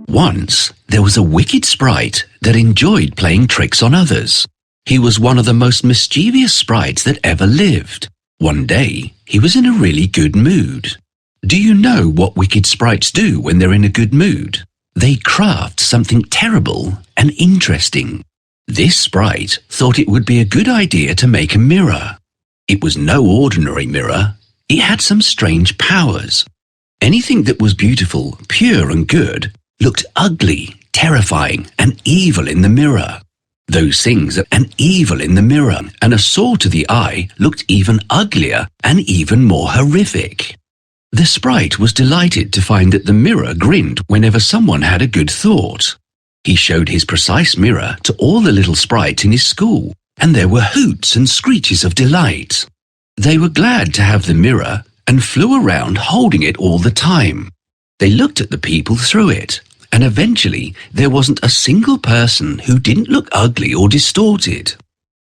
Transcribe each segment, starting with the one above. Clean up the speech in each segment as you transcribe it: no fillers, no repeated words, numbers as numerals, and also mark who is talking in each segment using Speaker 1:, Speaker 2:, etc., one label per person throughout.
Speaker 1: Once, there was a wicked sprite that enjoyed playing tricks on others. He was one of the most mischievous sprites that ever lived. One day, he was in a really good mood. Do you know what wicked sprites do when they're in a good mood? They craft something terrible and interesting. This sprite thought it would be a good idea to make a mirror. It was no ordinary mirror. It had some strange powers. Anything that was beautiful, pure and good looked ugly, terrifying and evil in the mirror. Those things and evil in the mirror and a sore to the eye looked even uglier and even more horrific. The sprite was delighted to find that the mirror grinned whenever someone had a good thought. He showed his precise mirror to all the little sprites in his school, and there were hoots and screeches of delight. They were glad to have the mirror and flew around holding it all the time. They looked at the people through it, and eventually there wasn't a single person who didn't look ugly or distorted.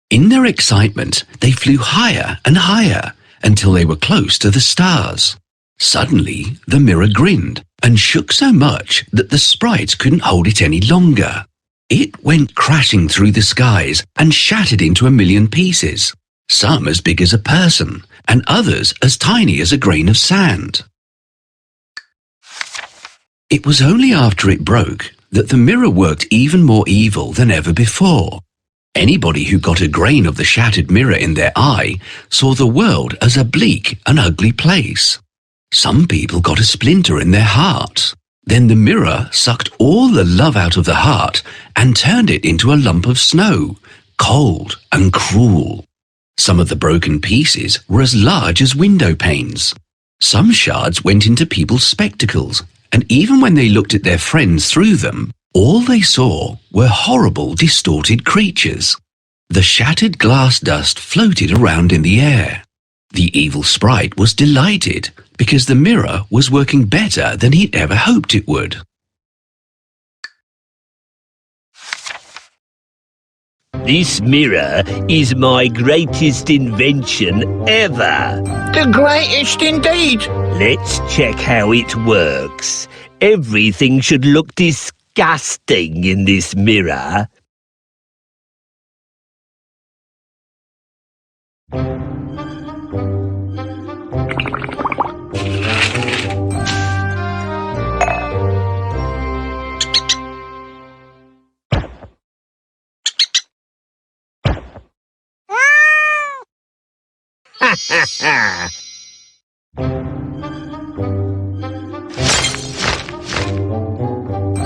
Speaker 1: In their excitement, they flew higher and higher until they were close to the stars. Suddenly, the mirror grinned and shook so much that the sprites couldn't hold it any longer. It went crashing through the skies and shattered into a million pieces, some as big as a person and others as tiny as a grain of sand. It was only after it broke that the mirror worked even more evil than ever before. Anybody who got a grain of the shattered mirror in their eye saw the world as a bleak and ugly place. Some people got a splinter in their heart. Then the mirror sucked all the love out of the heart and turned it into a lump of snow, cold and cruel. Some of the broken pieces were as large as window panes. Some shards went into people's spectacles, and even when they looked at their friends through them, all they saw were horrible, distorted creatures. The shattered glass dust floated around in the air. The evil sprite was delighted because the mirror was working better than he'd ever hoped it would.
Speaker 2: This mirror is my greatest invention ever.
Speaker 3: The greatest indeed.
Speaker 2: Let's check how it works. Everything should look disgusting in this mirror.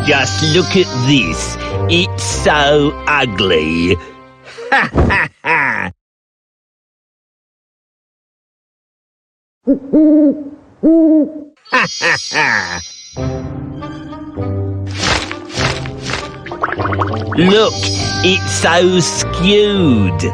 Speaker 2: Just look at this. It's so ugly. Ha ha ha! Ha ha ha! Look, it's so skewed.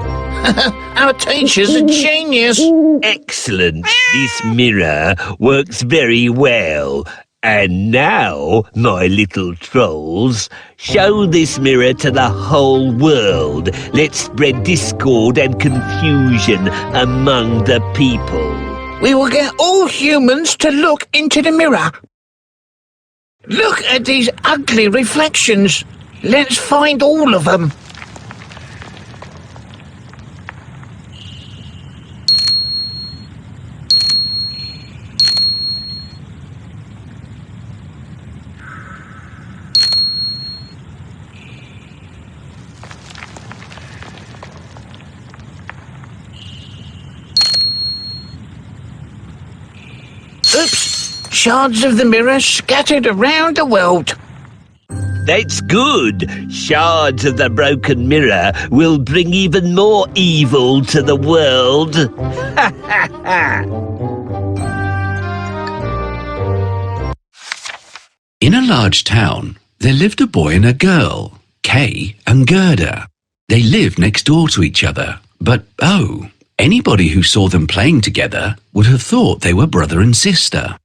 Speaker 3: Our teacher's a genius.
Speaker 2: Excellent. This mirror works very well. And now, my little trolls, show this mirror to the whole world. Let's spread discord and confusion among the people.
Speaker 3: We will get all humans to look into the mirror. Look at these ugly reflections. Let's find all of them. Oops! Shards of the mirror scattered around the world.
Speaker 2: That's good. Shards of the broken mirror will bring even more evil to the world. Ha ha ha!
Speaker 1: In a large town, there lived a boy and a girl, Kay and Gerda. They lived next door to each other, but anybody who saw them playing together would have thought they were brother and sister.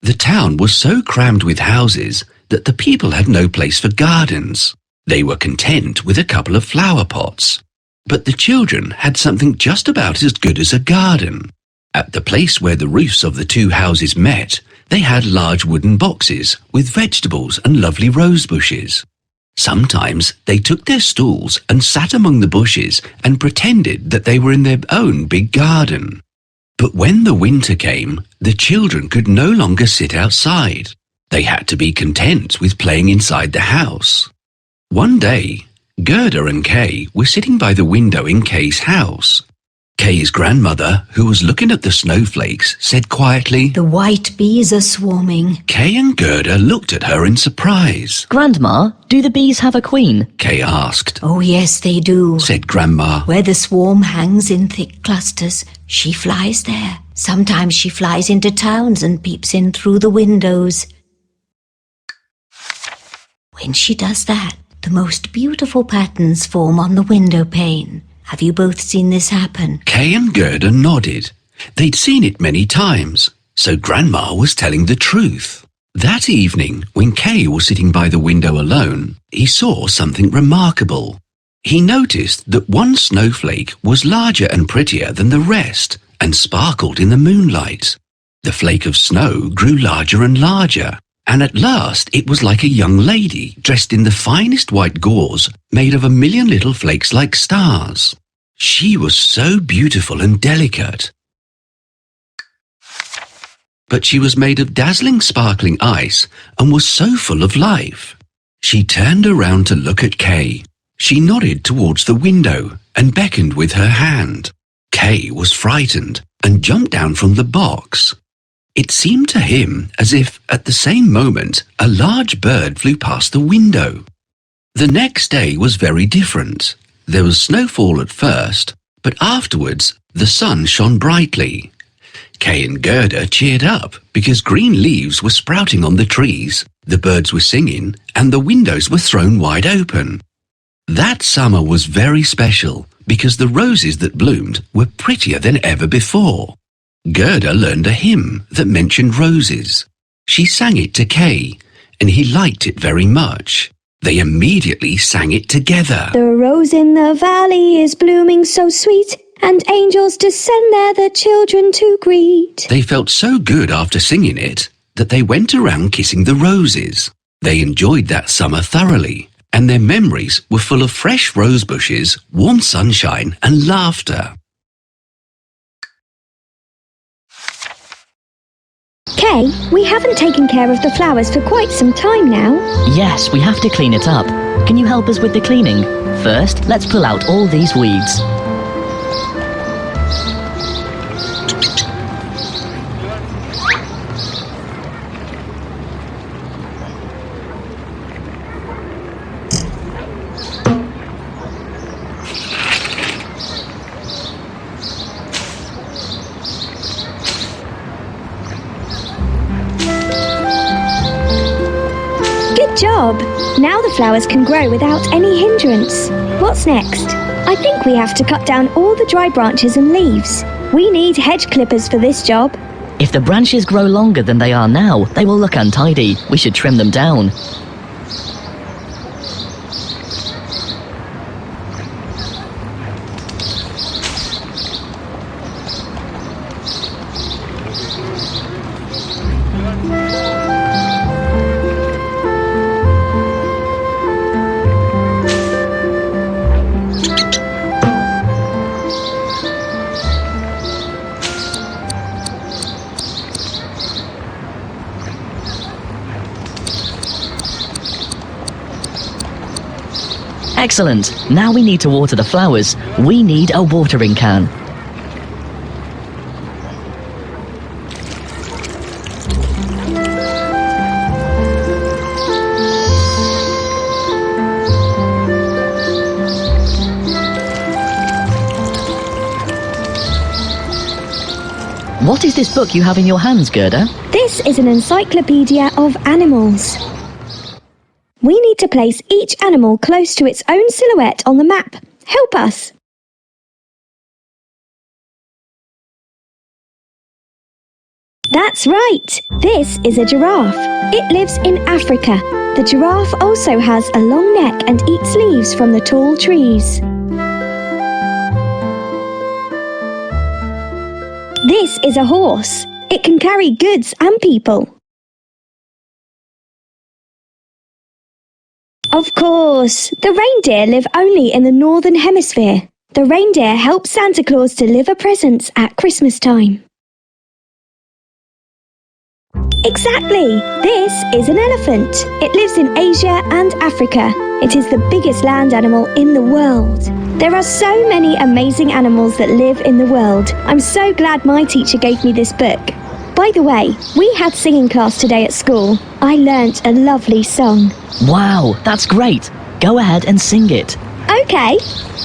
Speaker 1: The town was so crammed with houses that the people had no place for gardens. They were content with a couple of flower pots. But the children had something just about as good as a garden. At the place where the roofs of the two houses met, They had large wooden boxes with vegetables and lovely rose bushes. Sometimes they took their stools and sat among the bushes and pretended that they were in their own big garden. But when the winter came, the children could no longer sit outside. They had to be content with playing inside the house. One day, Gerda and Kay were sitting by the window in Kay's house. Kay's grandmother, who was looking at the snowflakes, said quietly,
Speaker 4: "The white bees are swarming."
Speaker 1: Kay and Gerda looked at her in surprise.
Speaker 5: Grandma, do the bees have a queen?
Speaker 1: Kay asked.
Speaker 4: "Oh yes, they do.
Speaker 1: Said Grandma.
Speaker 4: Where the swarm hangs in thick clusters, she flies there. Sometimes she flies into towns and peeps in through the windows. When she does that, the most beautiful patterns form on the window pane. Have you both seen this happen?"
Speaker 1: Kay and Gerda nodded. They'd seen it many times, so Grandma was telling the truth. That evening, when Kay was sitting by the window alone, he saw something remarkable. He noticed that one snowflake was larger and prettier than the rest and sparkled in the moonlight. The flake of snow grew larger and larger, and at last it was like a young lady dressed in the finest white gauze made of a million little flakes like stars. She was so beautiful and delicate. But she was made of dazzling sparkling ice and was so full of life. She turned around to look at Kay. She nodded towards the window and beckoned with her hand. Kay was frightened and jumped down from the box. It seemed to him as if, at the same moment, a large bird flew past the window. The next day was very different. There was snowfall at first, but afterwards the sun shone brightly. Kay and Gerda cheered up because green leaves were sprouting on the trees, the birds were singing, and the windows were thrown wide open. That summer was very special because the roses that bloomed were prettier than ever before. Gerda learned a hymn that mentioned roses. She sang it to Kay, and he liked it very much. They immediately sang it together.
Speaker 6: "The rose in the valley is blooming so sweet, and angels descend there the children to greet."
Speaker 1: They felt so good after singing it that they went around kissing the roses. They enjoyed that summer thoroughly, and their memories were full of fresh rose bushes, warm sunshine, and laughter.
Speaker 6: Kay, we haven't taken care of the flowers for quite some time now.
Speaker 5: Yes, we have to clean it up. Can you help us with the cleaning? First, let's pull out all these weeds.
Speaker 6: Good job! Now the flowers can grow without any hindrance. What's next? I think we have to cut down all the dry branches and leaves. We need hedge clippers for this job.
Speaker 5: If the branches grow longer than they are now, they will look untidy. We should trim them down. Excellent. Now we need to water the flowers. We need a watering can. What is this book you have in your hands, Gerda?
Speaker 6: This is an encyclopedia of animals. We need to place each animal close to its own silhouette on the map. Help us! That's right! This is a giraffe. It lives in Africa. The giraffe also has a long neck and eats leaves from the tall trees. This is a horse. It can carry goods and people. Of course. The reindeer live only in the northern hemisphere. The reindeer help Santa Claus deliver presents at Christmas time. Exactly! This is an elephant. It lives in Asia and Africa. It is the biggest land animal in the world. There are so many amazing animals that live in the world. I'm so glad my teacher gave me this book. By the way, we had singing class today at school. I learnt a lovely song.
Speaker 5: Wow, that's great. Go ahead and sing it.
Speaker 6: Okay.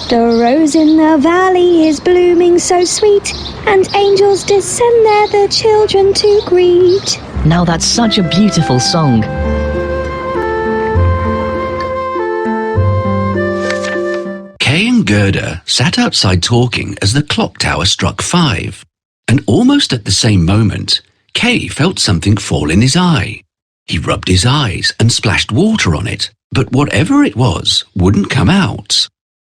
Speaker 6: The rose in the valley is blooming so sweet, and angels descend there the children to greet.
Speaker 5: Now that's such a beautiful song.
Speaker 1: Kay and Gerda sat outside talking as the clock tower struck 5. And almost at the same moment, Kay felt something fall in his eye. He rubbed his eyes and splashed water on it, but whatever it was wouldn't come out.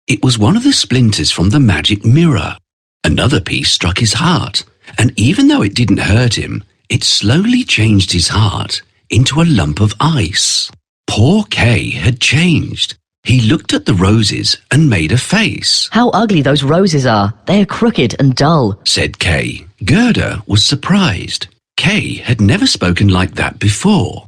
Speaker 1: It was one of the splinters from the magic mirror. Another piece struck his heart, and even though it didn't hurt him, it slowly changed his heart into a lump of ice. Poor Kay had changed. He looked at the roses and made a face.
Speaker 5: How ugly those roses are. They are crooked and dull,
Speaker 1: said Kay. Gerda was surprised. Kay had never spoken like that before.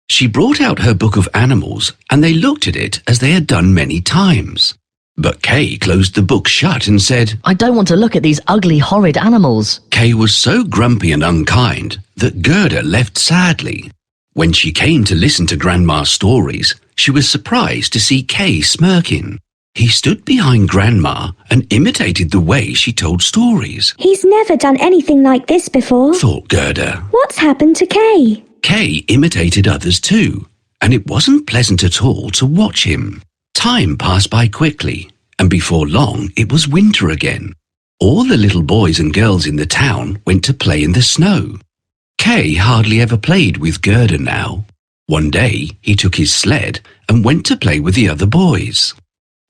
Speaker 1: She brought out her book of animals and they looked at it as they had done many times. But Kay closed the book shut and said,
Speaker 5: I don't want to look at these ugly, horrid animals.
Speaker 1: Kay was so grumpy and unkind that Gerda left sadly. When she came to listen to Grandma's stories, she was surprised to see Kay smirking. He stood behind Grandma and imitated the way she told stories.
Speaker 6: He's never done anything like this before,
Speaker 1: thought Gerda.
Speaker 6: What's happened to Kay?
Speaker 1: Kay imitated others too, and it wasn't pleasant at all to watch him. Time passed by quickly, and before long it was winter again. All the little boys and girls in the town went to play in the snow. Kay hardly ever played with Gerda now. One day he took his sled and went to play with the other boys.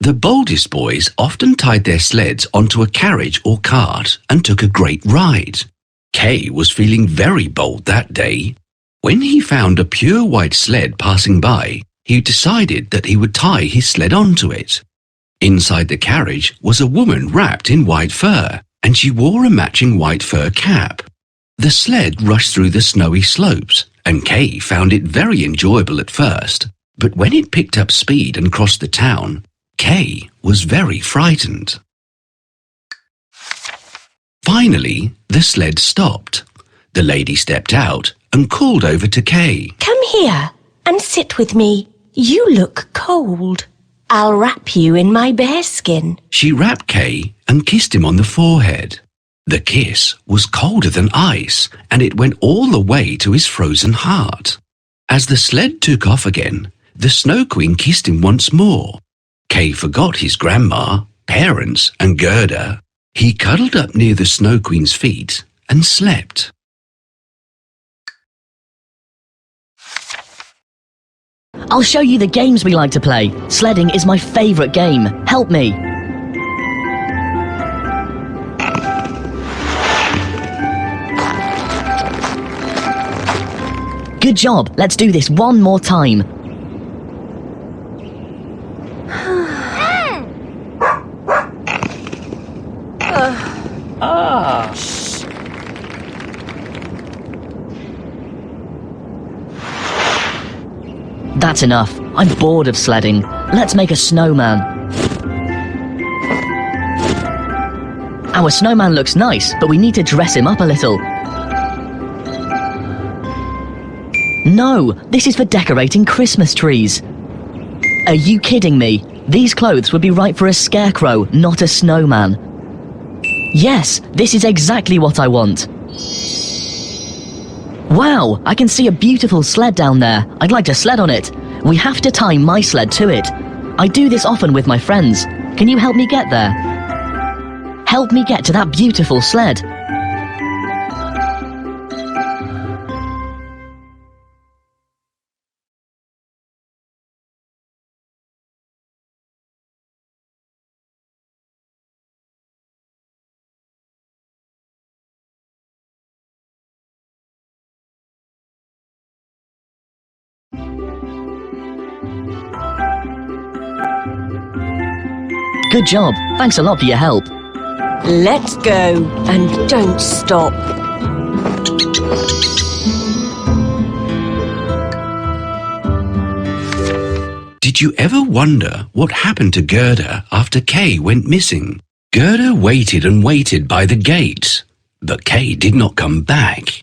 Speaker 1: The boldest boys often tied their sleds onto a carriage or cart and took a great ride. Kay was feeling very bold that day. When he found a pure white sled passing by, he decided that he would tie his sled onto it. Inside the carriage was a woman wrapped in white fur, and she wore a matching white fur cap. The sled rushed through the snowy slopes, and Kay found it very enjoyable at first. But when it picked up speed and crossed the town, Kay was very frightened. Finally, the sled stopped. The lady stepped out and called over to Kay.
Speaker 7: Come here and sit with me. You look cold. I'll wrap you in my bearskin.
Speaker 1: She wrapped Kay and kissed him on the forehead. The kiss was colder than ice, and it went all the way to his frozen heart. As the sled took off again, the Snow Queen kissed him once more. Kay forgot his grandma, parents, and Gerda. He cuddled up near the Snow Queen's feet and slept.
Speaker 5: I'll show you the games we like to play. Sledding is my favourite game. Help me. Good job. Let's do this one more time. That's enough. I'm bored of sledding. Let's make a snowman. Our snowman looks nice, but we need to dress him up a little. No, this is for decorating Christmas trees. Are you kidding me? These clothes would be right for a scarecrow, not a snowman. Yes, this is exactly what I want. Wow, I can see a beautiful sled down there. I'd like to sled on it. We have to tie my sled to it. I do this often with my friends. Can you help me get there? Help me get to that beautiful sled. Good job. Thanks a lot for your help.
Speaker 7: Let's go and don't stop.
Speaker 1: Did you ever wonder what happened to Gerda after Kay went missing? Gerda waited and waited by the gate, but Kay did not come back.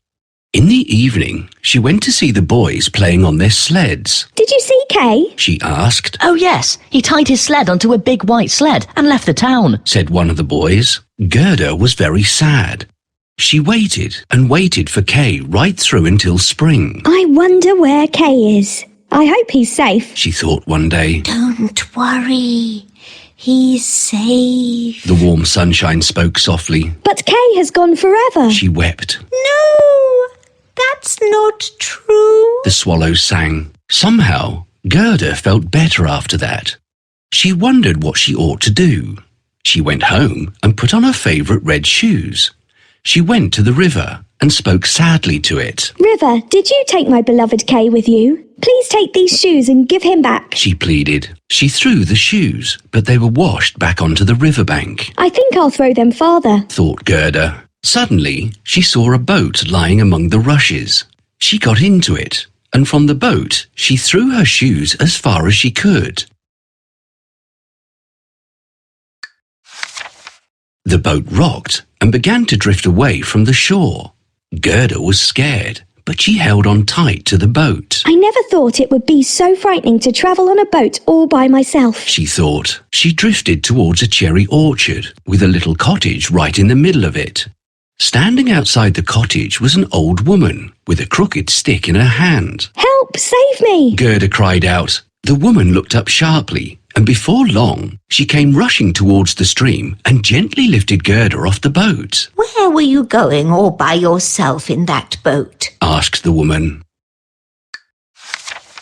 Speaker 1: In the evening, she went to see the boys playing on their sleds.
Speaker 6: Did you see Kay?
Speaker 1: She asked.
Speaker 5: Oh yes, he tied his sled onto a big white sled and left the town,
Speaker 1: Said one of the boys. Gerda was very sad. She waited and waited for Kay right through until spring.
Speaker 6: I wonder where Kay is. I hope he's safe.
Speaker 1: She thought one day.
Speaker 4: Don't worry. He's safe.
Speaker 1: The warm sunshine spoke softly.
Speaker 6: But Kay has gone forever.
Speaker 1: She wept.
Speaker 4: No, that's not true.
Speaker 1: The swallows sang. Somehow, Gerda felt better after that. She wondered what she ought to do. She went home and put on her favourite red shoes. She went to the river and spoke sadly to it.
Speaker 6: River, did you take my beloved Kay with you? Please take these shoes and give him back.
Speaker 1: She pleaded. She threw the shoes, but they were washed back onto the riverbank.
Speaker 6: I think I'll throw them farther.
Speaker 1: Thought Gerda. Suddenly, she saw a boat lying among the rushes. She got into it, and from the boat, she threw her shoes as far as she could. The boat rocked and began to drift away from the shore. Gerda was scared, but she held on tight to the boat.
Speaker 6: I never thought it would be so frightening to travel on a boat all by myself.
Speaker 1: She thought. She drifted towards a cherry orchard with a little cottage right in the middle of it. Standing outside the cottage was an old woman with a crooked stick in her hand.
Speaker 6: Help, save me!
Speaker 1: Gerda cried out. The woman looked up sharply, and before long, she came rushing towards the stream and gently lifted Gerda off the boat.
Speaker 4: Where were you going all by yourself in that boat?
Speaker 1: Asked the woman.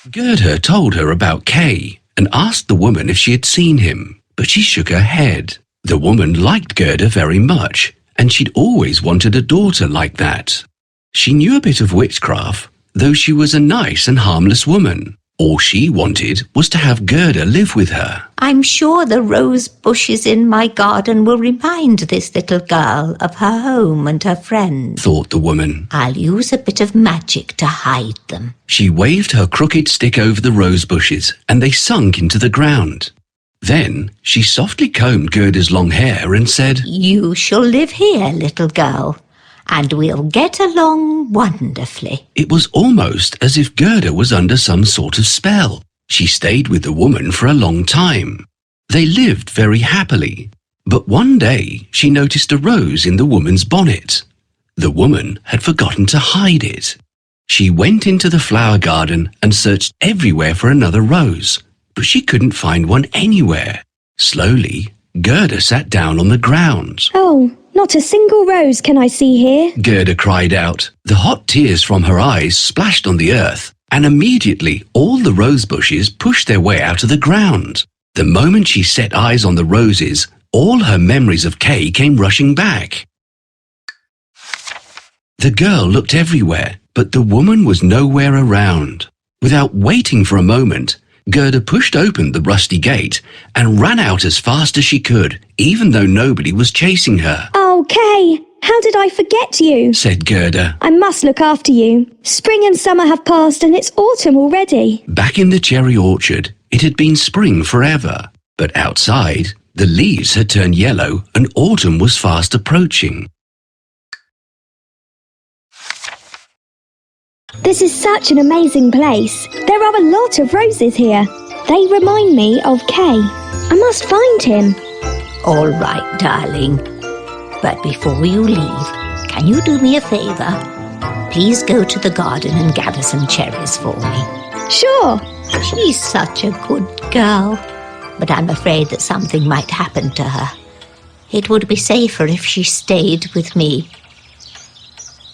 Speaker 1: Gerda told her about Kay and asked the woman if she had seen him, but she shook her head. The woman liked Gerda very much, and she'd always wanted a daughter like that. She knew a bit of witchcraft, though she was a nice and harmless woman. All she wanted was to have Gerda live with her.
Speaker 4: I'm sure the rose bushes in my garden will remind this little girl of her home and her friends.
Speaker 1: Thought the woman.
Speaker 4: I'll use a bit of magic to hide them.
Speaker 1: She waved her crooked stick over the rose bushes, and they sunk into the ground. Then she softly combed Gerda's long hair and said,
Speaker 4: You shall live here, little girl, and we'll get along wonderfully.
Speaker 1: It was almost as if Gerda was under some sort of spell. She stayed with the woman for a long time. They lived very happily. But one day she noticed a rose in the woman's bonnet. The woman had forgotten to hide it. She went into the flower garden and searched everywhere for another rose, but she couldn't find one anywhere. Slowly, Gerda sat down on the ground.
Speaker 6: Oh, not a single rose can I see here.
Speaker 1: Gerda cried out. The hot tears from her eyes splashed on the earth, and immediately all the rose bushes pushed their way out of the ground. The moment she set eyes on the roses, all her memories of Kay came rushing back. The girl looked everywhere, but the woman was nowhere around. Without waiting for a moment, Gerda pushed open the rusty gate and ran out as fast as she could, even though nobody was chasing her.
Speaker 6: Oh, Kay, how did I forget you?
Speaker 1: Said Gerda.
Speaker 6: I must look after you. Spring and summer have passed and it's autumn already.
Speaker 1: Back in the cherry orchard, it had been spring forever. But outside, the leaves had turned yellow and autumn was fast approaching.
Speaker 6: This is such an amazing place. There are a lot of roses here. They remind me of Kay. I must find him.
Speaker 4: All right, darling. But before you leave, can you do me a favour? Please go to the garden and gather some cherries for me.
Speaker 6: Sure.
Speaker 4: She's such a good girl, but I'm afraid that something might happen to her. It would be safer if she stayed with me.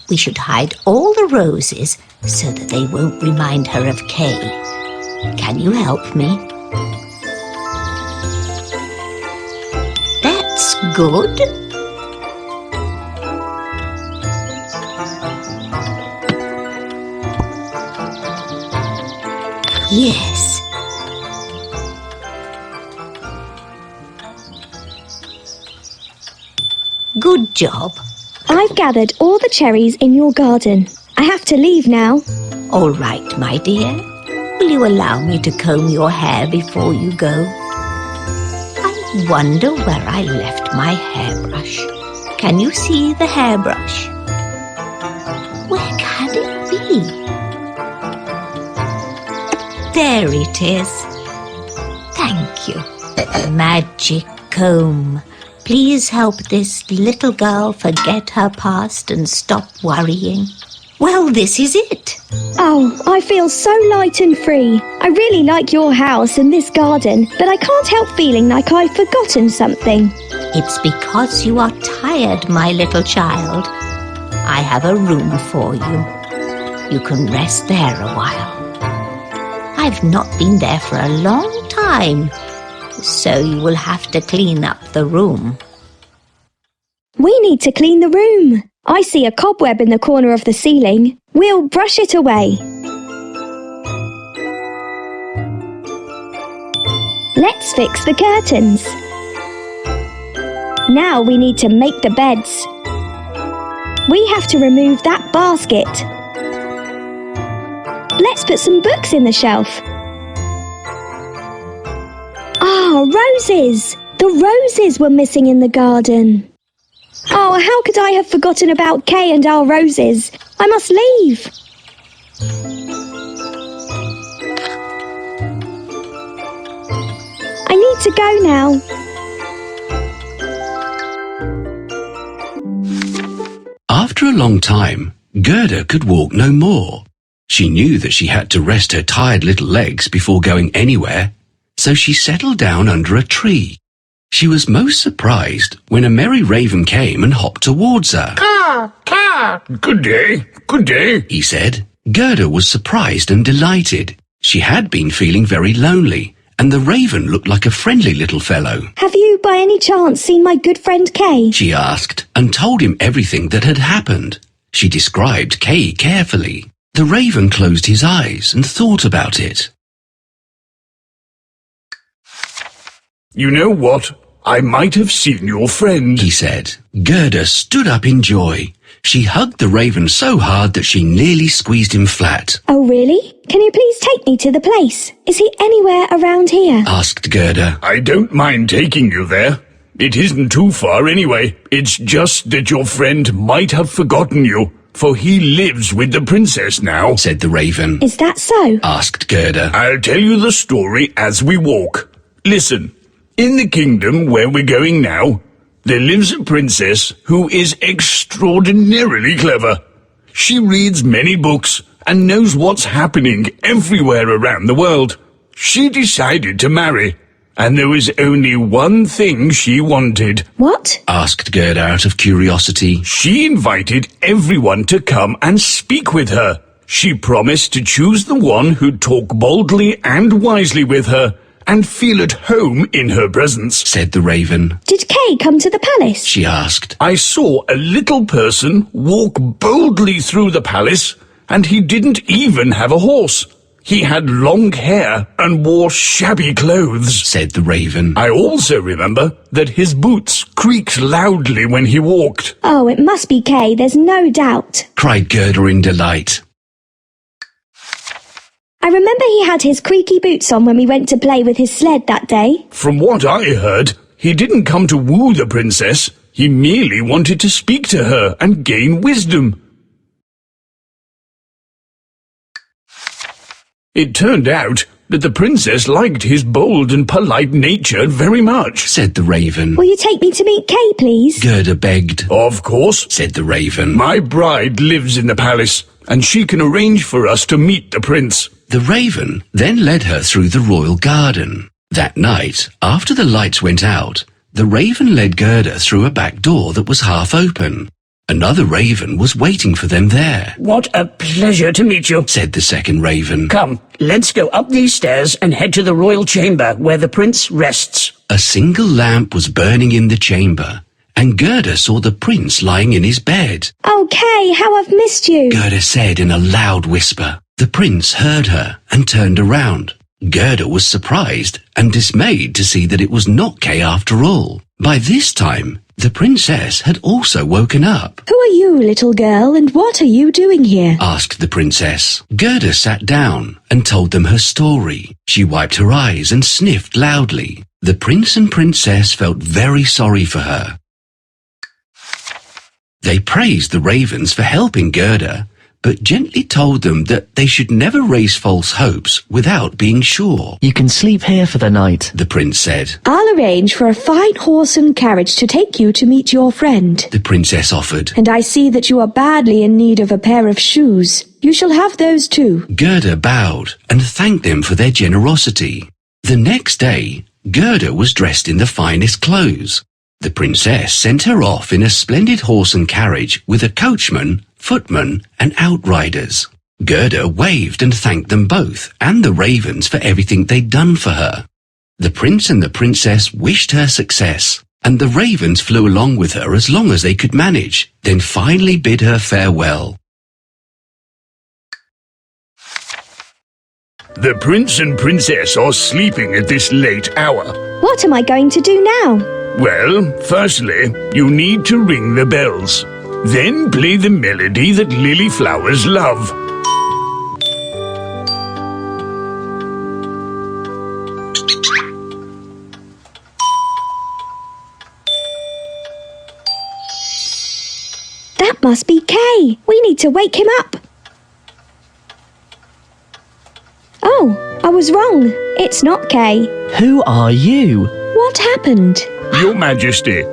Speaker 4: We should hide all the roses so that they won't remind her of Kay. Can you help me? That's good. Yes. Good job.
Speaker 6: I've gathered all the cherries in your garden. I have to leave now.
Speaker 4: All right, my dear. Will you allow me to comb your hair before you go? I wonder where I left my hairbrush. Can you see the hairbrush? Where can it be? There it is. Thank you. Magic comb. Please help this little girl forget her past and stop worrying. Well, this is it.
Speaker 6: Oh, I feel so light and free. I really like your house and this garden, but I can't help feeling like I've forgotten something.
Speaker 4: It's because you are tired, my little child. I have a room for you. You can rest there a while. I've not been there for a long time, so you will have to clean up the room.
Speaker 6: We need to clean the room. I see a cobweb in the corner of the ceiling. We'll brush it away. Let's fix the curtains. Now we need to make the beds. We have to remove that basket. Let's put some books in the shelf. Ah, roses! The roses were missing in the garden. Oh, how could I have forgotten about Kay and our roses? I must leave. I need to go now.
Speaker 1: After a long time, Gerda could walk no more. She knew that she had to rest her tired little legs before going anywhere, so she settled down under a tree. She was most surprised when a merry raven came and hopped towards her.
Speaker 3: Caw, caw.
Speaker 1: Good day, he said. Gerda was surprised and delighted. She had been feeling very lonely, and the raven looked like a friendly little fellow.
Speaker 6: Have you by any chance seen my good friend Kay?
Speaker 1: She asked, and told him everything that had happened. She described Kay carefully. The raven closed his eyes and thought about it.
Speaker 8: You know what? I might have seen your friend,
Speaker 1: he said. Gerda stood up in joy. She hugged the raven so hard that she nearly squeezed him flat.
Speaker 6: Oh, really? Can you please take me to the place? Is he anywhere around here?
Speaker 1: Asked Gerda.
Speaker 8: I don't mind taking you there. It isn't too far anyway. It's just that your friend might have forgotten you, for he lives with the princess now,
Speaker 1: said the raven.
Speaker 6: Is that so?
Speaker 1: Asked Gerda.
Speaker 8: I'll tell you the story as we walk. Listen. In the kingdom where we're going now, there lives a princess who is extraordinarily clever. She reads many books and knows what's happening everywhere around the world. She decided to marry, and there was only one thing she wanted.
Speaker 6: What?
Speaker 1: Asked Gerda out of curiosity.
Speaker 8: She invited everyone to come and speak with her. She promised to choose the one who'd talk boldly and wisely with her, and feel at home in her presence,
Speaker 1: said the raven.
Speaker 6: Did Kay come to the palace?
Speaker 1: She asked.
Speaker 8: I saw a little person walk boldly through the palace, and he didn't even have a horse. He had long hair and wore shabby clothes,
Speaker 1: said the raven.
Speaker 8: I also remember that his boots creaked loudly when he walked.
Speaker 6: Oh, it must be Kay, there's no doubt,
Speaker 1: cried Gerda in delight.
Speaker 6: I remember he had his creaky boots on when we went to play with his sled that day.
Speaker 8: From what I heard, he didn't come to woo the princess. He merely wanted to speak to her and gain wisdom. It turned out that the princess liked his bold and polite nature very much,
Speaker 1: said the raven.
Speaker 6: Will you take me to meet Kay, please?
Speaker 1: Gerda begged.
Speaker 8: Of course,
Speaker 1: said the raven.
Speaker 8: My bride lives in the palace, and she can arrange for us to meet the prince.
Speaker 1: The raven then led her through the royal garden. That night, after the lights went out, the raven led Gerda through a back door that was half open. Another raven was waiting for them there.
Speaker 9: What a pleasure to meet you,
Speaker 1: said the second raven.
Speaker 9: Come, let's go up these stairs and head to the royal chamber where the prince rests.
Speaker 1: A single lamp was burning in the chamber, and Gerda saw the prince lying in his bed.
Speaker 6: Oh, Kay, how I've missed you,
Speaker 1: Gerda said in a loud whisper. The prince heard her and turned around. Gerda was surprised and dismayed to see that it was not Kay after all. By this time, The princess had also woken up.
Speaker 6: Who are you, little girl, and what are you doing here?
Speaker 1: Asked the princess. Gerda sat down and told them her story. She wiped her eyes and sniffed loudly. The prince and princess felt very sorry for her. They praised the ravens for helping Gerda, but gently told them that they should never raise false hopes without being sure.
Speaker 5: You can sleep here for the night,
Speaker 1: The prince said.
Speaker 6: I'll arrange for a fine horse and carriage to take you to meet your friend.
Speaker 1: The princess offered.
Speaker 6: And I see that you are badly in need of a pair of shoes. You shall have those too.
Speaker 1: Gerda bowed and thanked them for their generosity. The next day, Gerda was dressed in the finest clothes. The princess sent her off in a splendid horse and carriage with a coachman, footman, and outriders. Gerda waved and thanked them both and the ravens for everything they'd done for her. The prince and the princess wished her success, and the ravens flew along with her as long as they could manage, then finally bid her farewell.
Speaker 8: The prince and princess are sleeping at this late hour.
Speaker 6: What am I going to do now?
Speaker 8: Well, firstly, you need to ring the bells. Then play the melody that lily flowers love.
Speaker 6: That must be Kay. We need to wake him up. Oh, I was wrong. It's not Kay.
Speaker 5: Who are you?
Speaker 6: What happened?
Speaker 8: Your Majesty,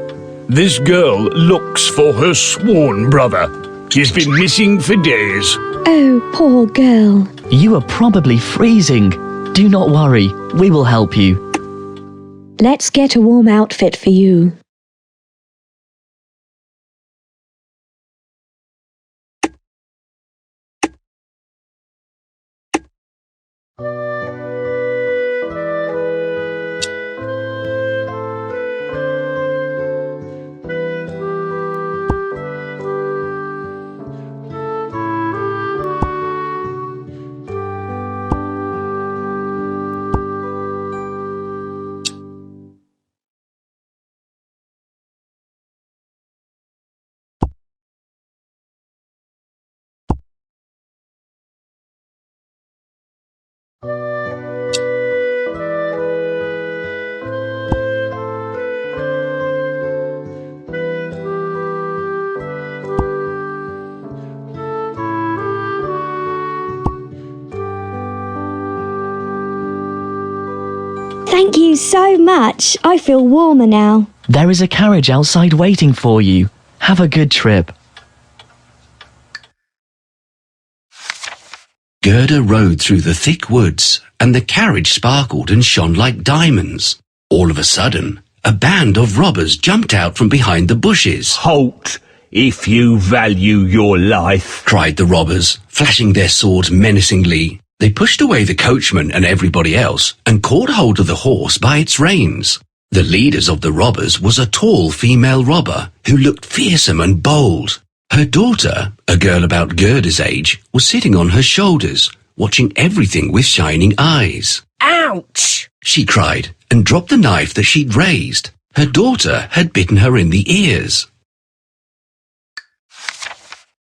Speaker 8: this girl looks for her sworn brother. He's been missing for days.
Speaker 6: Oh, poor girl.
Speaker 5: You are probably freezing. Do not worry, we will help you.
Speaker 6: Let's get a warm outfit for you. Thank you so much. I feel warmer now.
Speaker 5: There is a carriage outside waiting for you. Have a good trip.
Speaker 1: Gerda rode through the thick woods, and the carriage sparkled and shone like diamonds. All of a sudden, a band of robbers jumped out from behind the bushes.
Speaker 2: Halt, if you value your life,
Speaker 1: Cried the robbers, flashing their swords menacingly. They pushed away the coachman and everybody else and caught hold of the horse by its reins. The leaders of the robbers was a tall female robber who looked fearsome and bold. Her daughter, a girl about Gerda's age, was sitting on her shoulders, watching everything with shining eyes.
Speaker 7: Ouch!
Speaker 1: She cried and dropped the knife that she'd raised. Her daughter had bitten her in the ears.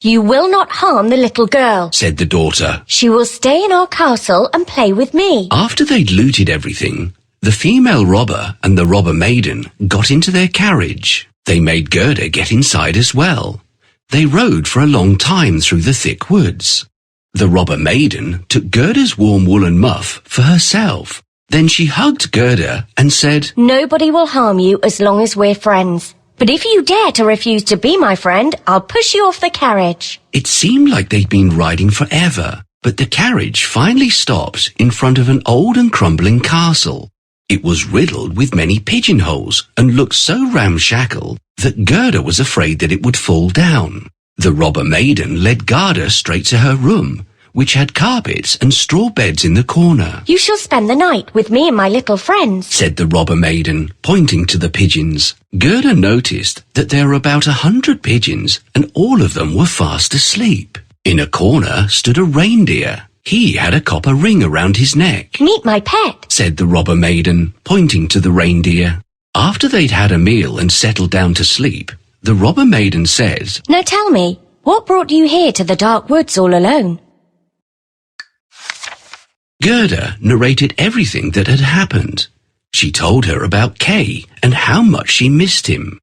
Speaker 7: You will not harm the little girl.
Speaker 1: Said the daughter.
Speaker 7: She will stay in our castle and play with me.
Speaker 1: After they'd looted everything, the female robber and the robber maiden got into their carriage. They made Gerda get inside as well. They rode for a long time through the thick woods. The robber maiden took Gerda's warm woolen muff for herself. Then she hugged Gerda and said,
Speaker 7: Nobody will harm you as long as we're friends. But if you dare to refuse to be my friend, I'll push you off the carriage.
Speaker 1: It seemed like they'd been riding forever, but the carriage finally stopped in front of an old and crumbling castle. It was riddled with many pigeonholes and looked so ramshackle that Gerda was afraid that it would fall down. The robber maiden led Gerda straight to her room, which had carpets and straw beds in the corner.
Speaker 7: You shall spend the night with me and my little friends,
Speaker 1: Said the robber maiden, pointing to the pigeons. Gerda noticed that there were about 100 pigeons, and all of them were fast asleep. In a corner stood a reindeer. He had a copper ring around his neck.
Speaker 7: Meet my pet.
Speaker 1: Said the robber maiden, pointing to the reindeer. After they'd had a meal and settled down to sleep, the robber maiden said,
Speaker 7: Now tell me, what brought you here to the dark woods all alone?
Speaker 1: Gerda narrated everything that had happened. She told her about Kay and how much she missed him.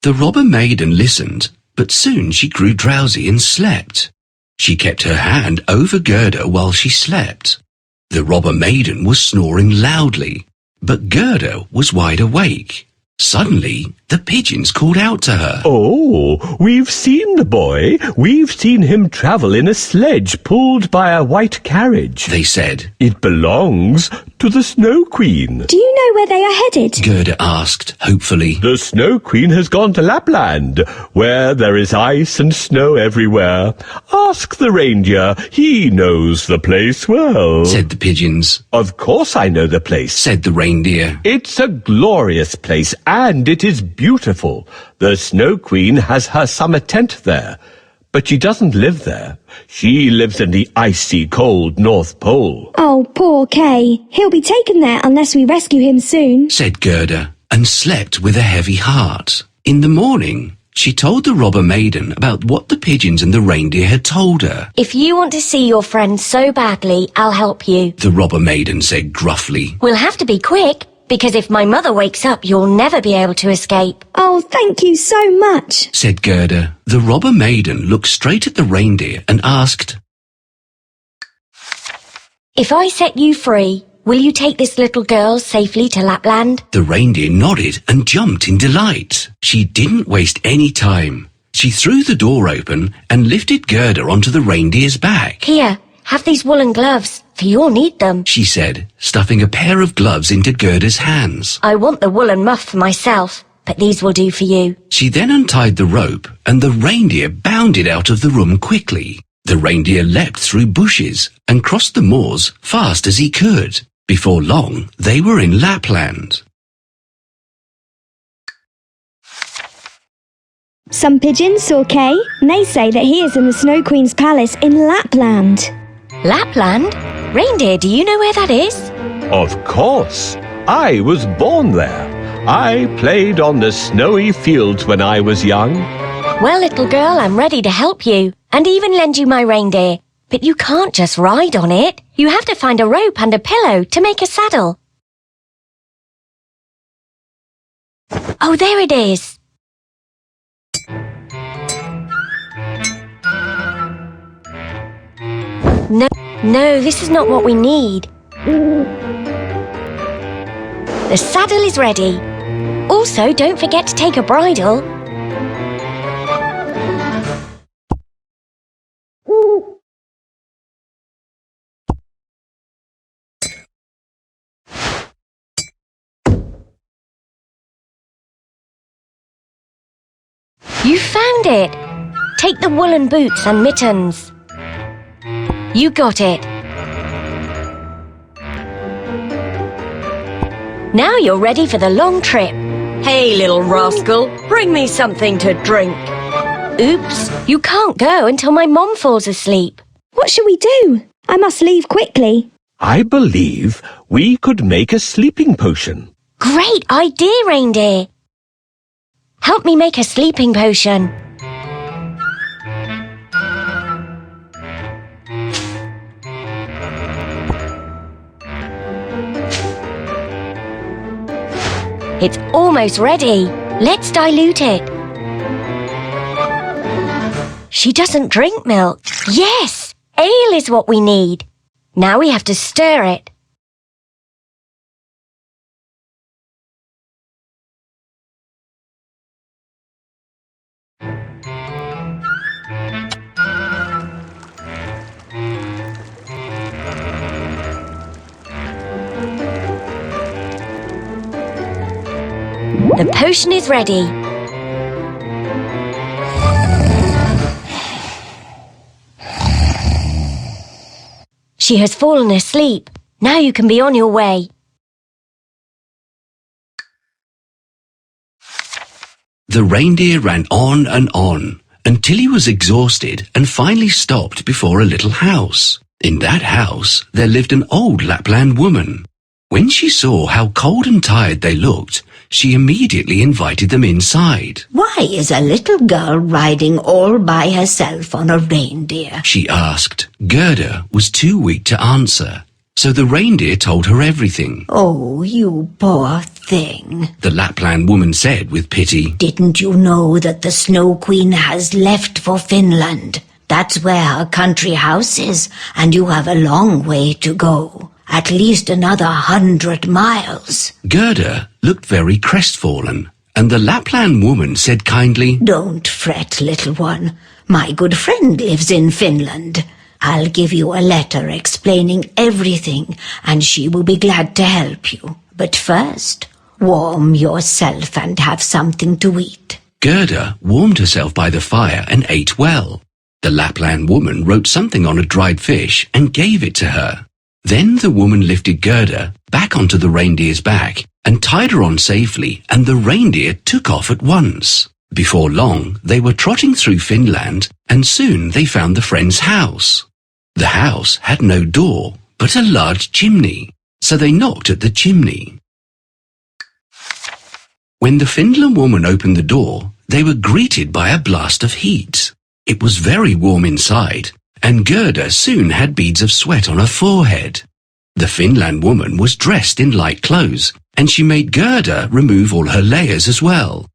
Speaker 1: The robber maiden listened, but soon she grew drowsy and slept. She kept her hand over Gerda while she slept. The robber maiden was snoring loudly, but Gerda was wide awake. Suddenly, the pigeons called out to her.
Speaker 2: Oh, we've seen the boy. We've seen him travel in a sledge pulled by a white carriage,
Speaker 1: They said.
Speaker 2: It belongs to the Snow Queen.
Speaker 6: Do you know where they are headed?
Speaker 1: Gerda asked, hopefully.
Speaker 2: The Snow Queen has gone to Lapland, where there is ice and snow everywhere. Ask the reindeer. He knows the place well.
Speaker 1: Said the pigeons.
Speaker 2: Of course I know the place,
Speaker 1: Said the reindeer.
Speaker 2: It's a glorious place, and it is beautiful. The Snow Queen has her summer tent there, but she doesn't live there. She lives in the icy cold North Pole.
Speaker 6: Oh, poor Kay. He'll be taken there unless we rescue him soon.
Speaker 1: Said Gerda, and slept with a heavy heart. In the morning, she told the robber maiden about what the pigeons and the reindeer had told her.
Speaker 7: If you want to see your friend so badly, I'll help you.
Speaker 1: The robber maiden said gruffly.
Speaker 7: We'll have to be quick, because if my mother wakes up, you'll never be able to escape.
Speaker 6: Oh, thank you so much.
Speaker 1: Said Gerda. The robber maiden looked straight at the reindeer and asked,
Speaker 7: If I set you free, will you take this little girl safely to Lapland?
Speaker 1: The reindeer nodded and jumped in delight. She didn't waste any time. She threw the door open and lifted Gerda onto the reindeer's back.
Speaker 7: Here, have these woolen gloves, for you'll need them.
Speaker 1: She said, stuffing a pair of gloves into Gerda's hands.
Speaker 7: I want the woolen muff for myself, but these will do for you.
Speaker 1: She then untied the rope, and the reindeer bounded out of the room quickly. The reindeer leapt through bushes and crossed the moors fast as he could. Before long, they were in Lapland.
Speaker 6: Some pigeons saw Kay, and they say that he is in the Snow Queen's palace in Lapland.
Speaker 7: Lapland? Reindeer, do you know where that is?
Speaker 2: Of course. I was born there. I played on the snowy fields when I was young.
Speaker 7: Well, little girl, I'm ready to help you, and even lend you my reindeer. But you can't just ride on it. You have to find a rope and a pillow to make a saddle. Oh, there it is. No, this is not what we need. The saddle is ready. Also, don't forget to take a bridle. You found it! Take the woolen boots and mittens. You got it. Now you're ready for the long trip. Hey, little rascal, bring me something to drink. Oops, you can't go until my mom falls asleep.
Speaker 6: What shall we do? I must leave quickly.
Speaker 2: I believe we could make a sleeping potion.
Speaker 7: Great idea, reindeer. Help me make a sleeping potion. It's almost ready. Let's dilute it. She doesn't drink milk. Yes! Ale is what we need. Now we have to stir it. The potion is ready. She has fallen asleep. Now you can be on your way.
Speaker 1: The reindeer ran on and on until he was exhausted and finally stopped before a little house. In that house, there lived an old Lapland woman. When she saw how cold and tired they looked, she immediately invited them inside.
Speaker 4: Why is a little girl riding all by herself on a reindeer?
Speaker 1: She asked. Gerda was too weak to answer, so the reindeer told her everything.
Speaker 4: Oh, you poor thing.
Speaker 1: The Lapland woman said with pity.
Speaker 4: Didn't you know that the Snow Queen has left for Finland? That's where her country house is, and you have a long way to go. At least another 100 miles.
Speaker 1: Gerda looked very crestfallen, and the Lapland woman said kindly,
Speaker 4: Don't fret, little one. My good friend lives in Finland. I'll give you a letter explaining everything, and she will be glad to help you. But first, warm yourself and have something to eat.
Speaker 1: Gerda warmed herself by the fire and ate well. The Lapland woman wrote something on a dried fish and gave it to her. Then the woman lifted Gerda back onto the reindeer's back and tied her on safely, and the reindeer took off at once. Before long, they were trotting through Finland, and soon they found the friend's house. The house had no door, but a large chimney, so they knocked at the chimney. When the Finland woman opened the door, they were greeted by a blast of heat. It was very warm inside, and Gerda soon had beads of sweat on her forehead. The Finland woman was dressed in light clothes, and she made Gerda remove all her layers as well.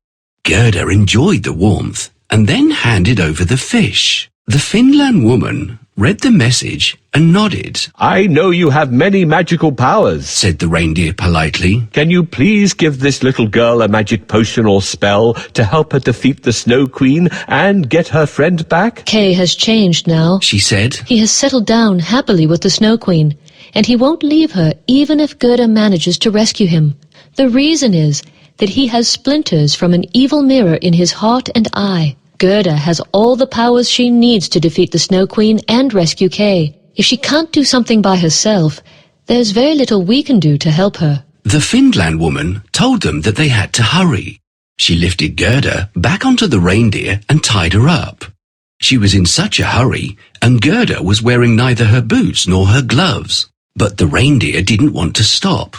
Speaker 1: Gerda enjoyed the warmth, and then handed over the fish. The Finland woman read the message and nodded.
Speaker 2: I know you have many magical powers,
Speaker 1: Said the reindeer politely.
Speaker 2: Can you please give this little girl a magic potion or spell to help her defeat the Snow Queen and get her friend back?
Speaker 10: Kay has changed now.
Speaker 1: She said.
Speaker 10: He has settled down happily with the Snow Queen, and he won't leave her even if Gerda manages to rescue him. The reason is that he has splinters from an evil mirror in his heart and eye. Gerda has all the powers she needs to defeat the Snow Queen and rescue Kay. If she can't do something by herself, there's very little we can do to help her.
Speaker 1: The Finland woman told them that they had to hurry. She lifted Gerda back onto the reindeer and tied her up. She was in such a hurry, and Gerda was wearing neither her boots nor her gloves. But the reindeer didn't want to stop.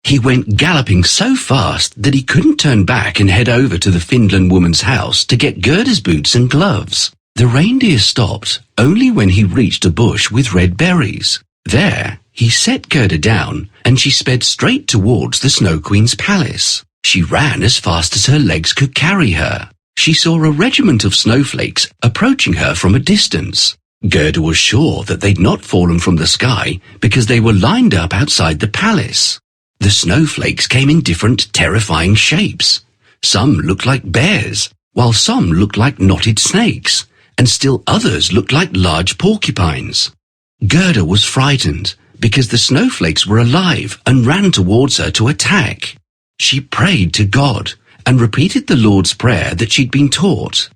Speaker 1: He went galloping so fast that he couldn't turn back and head over to the Finland woman's house to get Gerda's boots and gloves. The reindeer stopped only when he reached a bush with red berries. There, he set Gerda down, and she sped straight towards the Snow Queen's palace. She ran as fast as her legs could carry her. She saw a regiment of snowflakes approaching her from a distance. Gerda was sure that they'd not fallen from the sky because they were lined up outside the palace. The snowflakes came in different terrifying shapes. Some looked like bears, while some looked like knotted snakes, and still others looked like large porcupines. Gerda was frightened because the snowflakes were alive and ran towards her to attack. She prayed to God and repeated the Lord's Prayer that she'd been taught.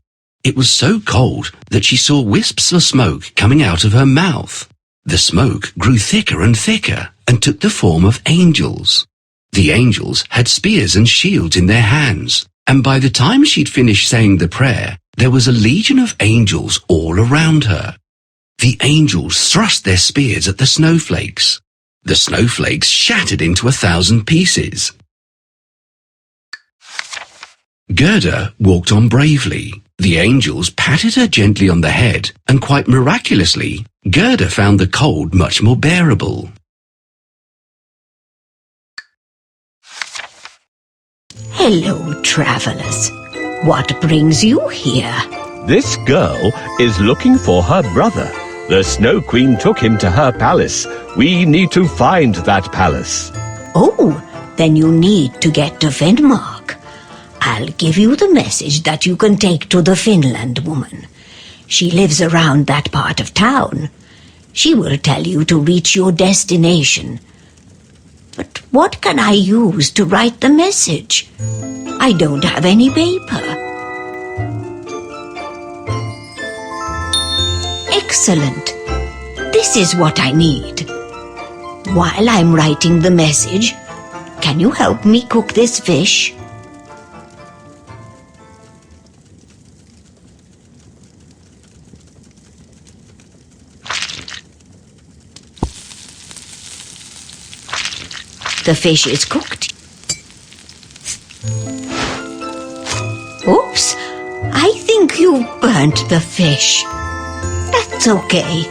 Speaker 1: It was so cold that she saw wisps of smoke coming out of her mouth. The smoke grew thicker and thicker and took the form of angels. The angels had spears and shields in their hands, and by the time she'd finished saying the prayer, there was a legion of angels all around her. The angels thrust their spears at the snowflakes. The snowflakes shattered into 1,000 pieces. Gerda walked on bravely. The angels patted her gently on the head, and quite miraculously, Gerda found the cold much more bearable.
Speaker 4: Hello, travelers. What brings you here?
Speaker 2: This girl is looking for her brother. The Snow Queen took him to her palace. We need to find that palace.
Speaker 4: Oh, then you need to get to Finnmark. I'll give you the message that you can take to the Finland woman. She lives around that part of town. She will tell you to reach your destination. But what can I use to write the message? I don't have any paper. Excellent. This is what I need. While I'm writing the message, can you help me cook this fish? The fish is cooked. Oops, I think you burnt the fish. That's okay.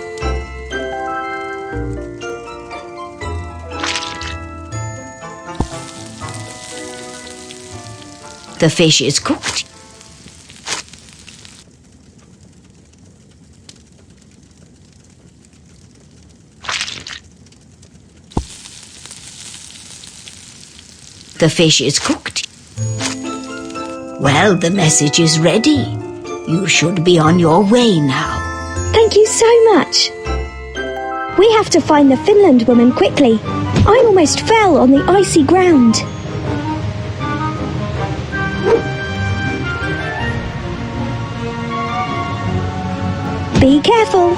Speaker 4: The fish is cooked. The fish is cooked. Well, the message is ready. You should be on your way now.
Speaker 6: Thank you so much. We have to find the Finland woman quickly. I almost fell on the icy ground. Be careful.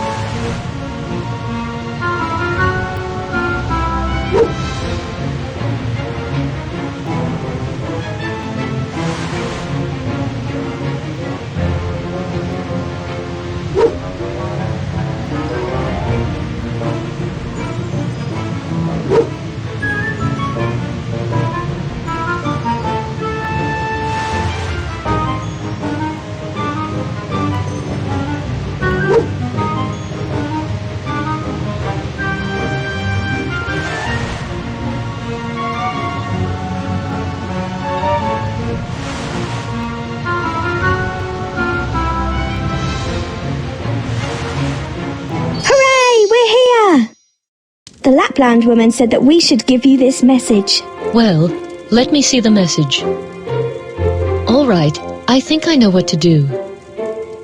Speaker 6: The Lapland woman said that we should give you this message.
Speaker 10: Well, let me see the message. All right, I think I know what to do.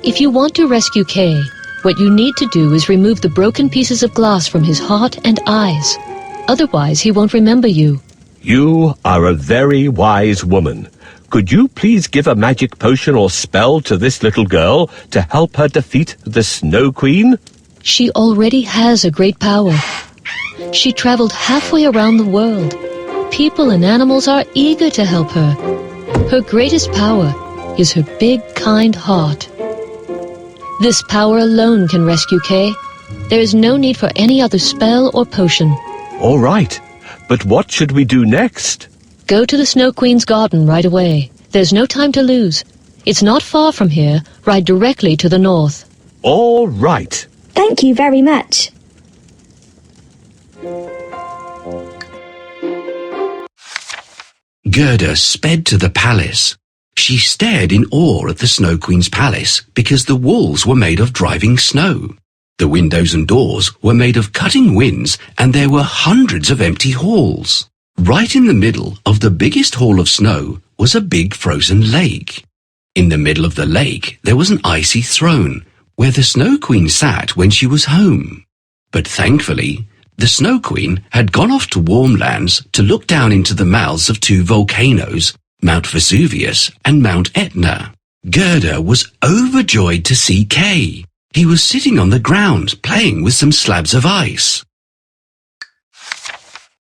Speaker 10: If you want to rescue Kay, what you need to do is remove the broken pieces of glass from his heart and eyes. Otherwise, he won't remember you.
Speaker 2: You are a very wise woman. Could you please give a magic potion or spell to this little girl to help her defeat the Snow Queen?
Speaker 10: She already has a great power. She traveled halfway around the world. People and animals are eager to help her. Her greatest power is her big, kind heart. This power alone can rescue Kay. There is no need for any other spell or potion.
Speaker 2: All right, but what should we do next?
Speaker 10: Go to the Snow Queen's garden right away. There's no time to lose. It's not far from here. Ride directly to the north.
Speaker 2: All right.
Speaker 6: Thank you very much.
Speaker 1: Gerda sped to the palace. She stared in awe at the Snow Queen's palace because the walls were made of driving snow. The windows and doors were made of cutting winds, and there were hundreds of empty halls. Right in the middle of the biggest hall of snow was a big frozen lake. In the middle of the lake there was an icy throne where the Snow Queen sat when she was home. But thankfully, the Snow Queen had gone off to warm lands to look down into the mouths of two volcanoes, Mount Vesuvius and Mount Etna. Gerda was overjoyed to see Kay. He was sitting on the ground playing with some slabs of ice.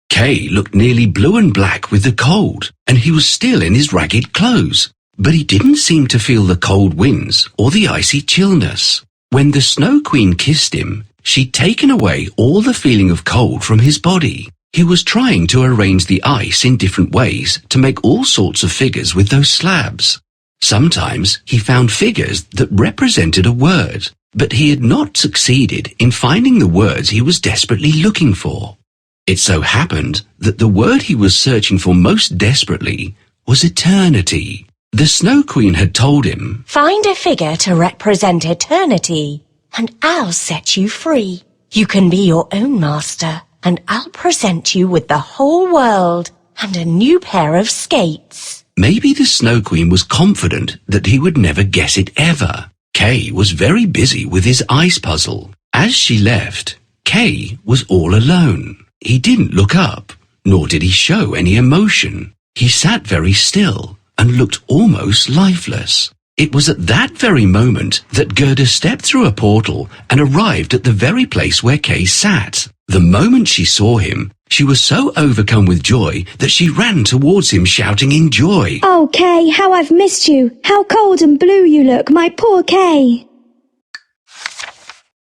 Speaker 1: Kay looked nearly blue and black with the cold, and he was still in his ragged clothes, but he didn't seem to feel the cold winds or the icy chillness. When the Snow Queen kissed him, she'd taken away all the feeling of cold from his body. He was trying to arrange the ice in different ways to make all sorts of figures with those slabs. Sometimes he found figures that represented a word, but he had not succeeded in finding the words he was desperately looking for. It so happened that the word he was searching for most desperately was eternity. The Snow Queen had told him,
Speaker 7: "Find a figure to represent eternity, and I'll set you free. You can be your own master, and I'll present you with the whole world and a new pair of skates."
Speaker 1: Maybe the Snow Queen was confident that he would never guess it ever. Kay was very busy with his ice puzzle. As she left, Kay was all alone. He didn't look up, nor did he show any emotion. He sat very still and looked almost lifeless. It was at that very moment that Gerda stepped through a portal and arrived at the very place where Kay sat. The moment she saw him, she was so overcome with joy that she ran towards him shouting in joy.
Speaker 6: "Oh, Kay, how I've missed you. How cold and blue you look, my poor Kay."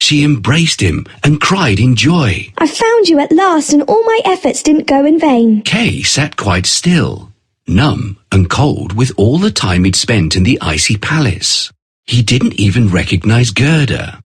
Speaker 1: She embraced him and cried in joy.
Speaker 6: I found you at last, and all my efforts didn't go in vain.
Speaker 1: Kay sat quite still, numb and cold with all the time he'd spent in the icy palace. He didn't even recognize Gerda.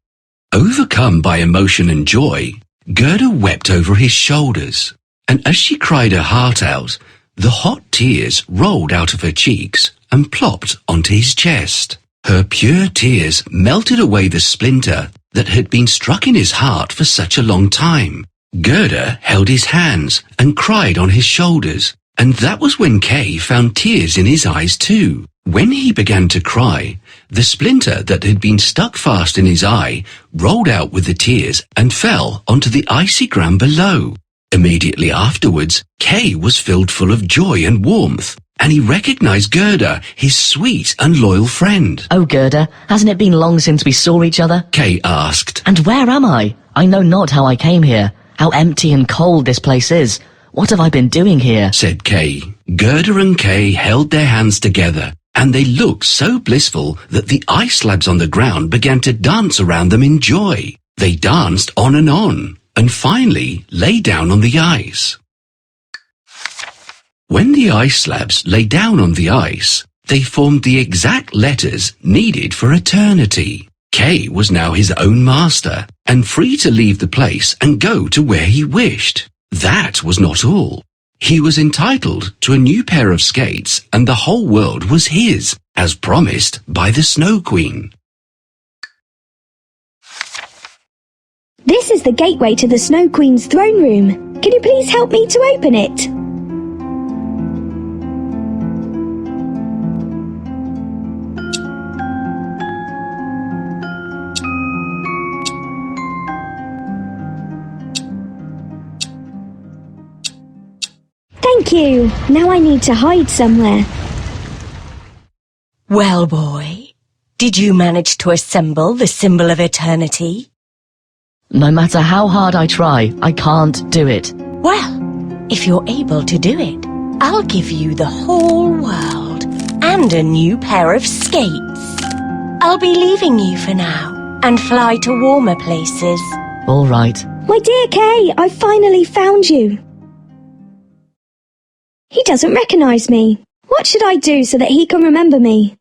Speaker 1: Overcome by emotion and joy, Gerda wept over his shoulders, and as she cried her heart out, the hot tears rolled out of her cheeks and plopped onto his chest. Her pure tears melted away the splinter that had been struck in his heart for such a long time. Gerda held his hands and cried on his shoulders, and that was when Kay found tears in his eyes too. When he began to cry, the splinter that had been stuck fast in his eye rolled out with the tears and fell onto the icy ground below. Immediately afterwards, Kay was filled full of joy and warmth, and he recognized Gerda, his sweet and loyal friend.
Speaker 5: Oh, Gerda, hasn't it been long since we saw each other?
Speaker 1: Kay asked.
Speaker 5: And where am I? I know not how I came here, how empty and cold this place is. What have I been doing here?
Speaker 1: Said Kay. Gerda and Kay held their hands together, and they looked so blissful that the ice slabs on the ground began to dance around them in joy. They danced on, and finally lay down on the ice. When the ice slabs lay down on the ice, they formed the exact letters needed for eternity. Kay was now his own master, and free to leave the place and go to where he wished. That was not all. He was entitled to a new pair of skates, and the whole world was his, as promised by the Snow Queen.
Speaker 6: This is the gateway to the Snow Queen's throne room. Can you please help me to open it? Thank you. Now I need to hide somewhere.
Speaker 7: Well, boy, did you manage to assemble the symbol of eternity?
Speaker 5: No matter how hard I try, I can't do it.
Speaker 7: Well, if you're able to do it, I'll give you the whole world and a new pair of skates. I'll be leaving you for now and fly to warmer places.
Speaker 5: All right.
Speaker 6: My dear Kay, I finally found you. He doesn't recognize me. What should I do so that he can remember me?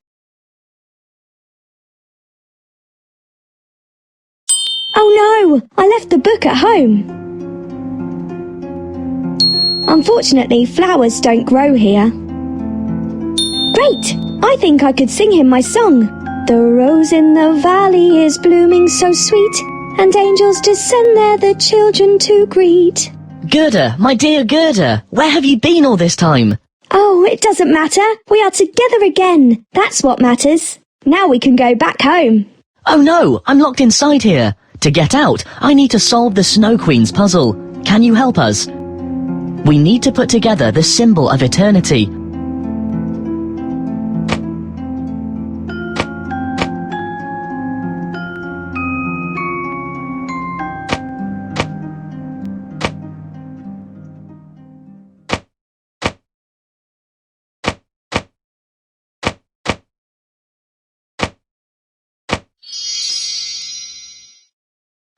Speaker 6: Oh no, I left the book at home. Unfortunately, flowers don't grow here. Great! I think I could sing him my song. The rose in the valley is blooming so sweet, and angels descend there the children to greet.
Speaker 5: Gerda, my dear Gerda, where have you been all this time?
Speaker 6: Oh, it doesn't matter. We are together again. That's what matters. Now we can go back home.
Speaker 5: Oh no, I'm locked inside here. To get out, I need to solve the Snow Queen's puzzle. Can you help us? We need to put together the symbol of eternity.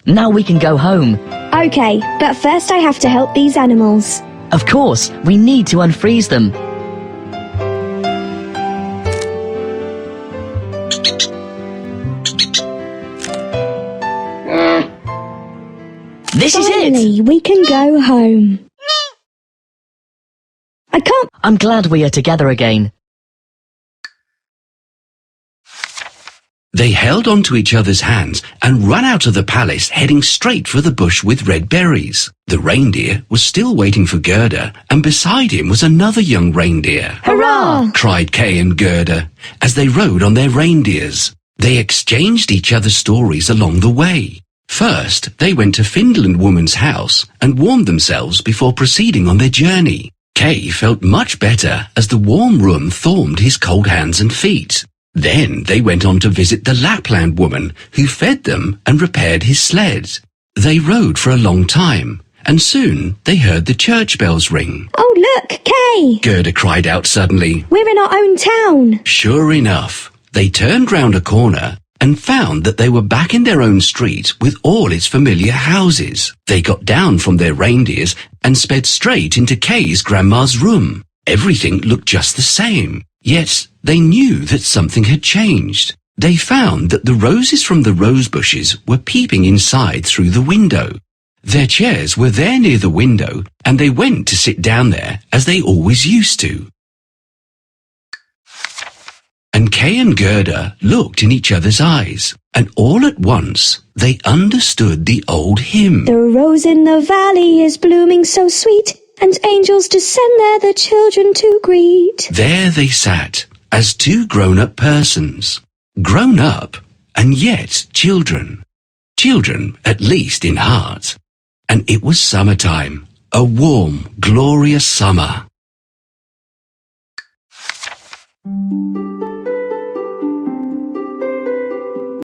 Speaker 5: Now we can go home.
Speaker 6: Okay, but first I have to help these animals.
Speaker 5: Of course, we need to unfreeze them. This is it!
Speaker 6: Finally, we can go home. I can't...
Speaker 5: I'm glad we are together again.
Speaker 1: They held onto each other's hands and ran out of the palace, heading straight for the bush with red berries. The reindeer was still waiting for Gerda, and beside him was another young reindeer.
Speaker 6: Hurrah!
Speaker 1: Cried Kay and Gerda as they rode on their reindeers. They exchanged each other's stories along the way. First, they went to Finland Woman's house and warmed themselves before proceeding on their journey. Kay felt much better as the warm room thawed his cold hands and feet. Then they went on to visit the Lapland woman, who fed them and repaired his sled. They rode for a long time, and soon they heard the church bells ring.
Speaker 6: Oh, look, Kay!
Speaker 1: Gerda cried out suddenly.
Speaker 6: We're in our own town.
Speaker 1: Sure enough, they turned round a corner and found that they were back in their own street with all its familiar houses. They got down from their reindeers and sped straight into Kay's grandma's room. Everything looked just the same, yet they knew that something had changed. They found that the roses from the rose bushes were peeping inside through the window. Their chairs were there near the window, and they went to sit down there as they always used to. And Kay and Gerda looked in each other's eyes, and all at once they understood the old hymn.
Speaker 6: The rose in the valley is blooming so sweet, and angels descend there the children to greet.
Speaker 1: There they sat, as two grown-up persons. Grown up, and yet children. Children, at least in heart. And it was summertime, a warm, glorious summer.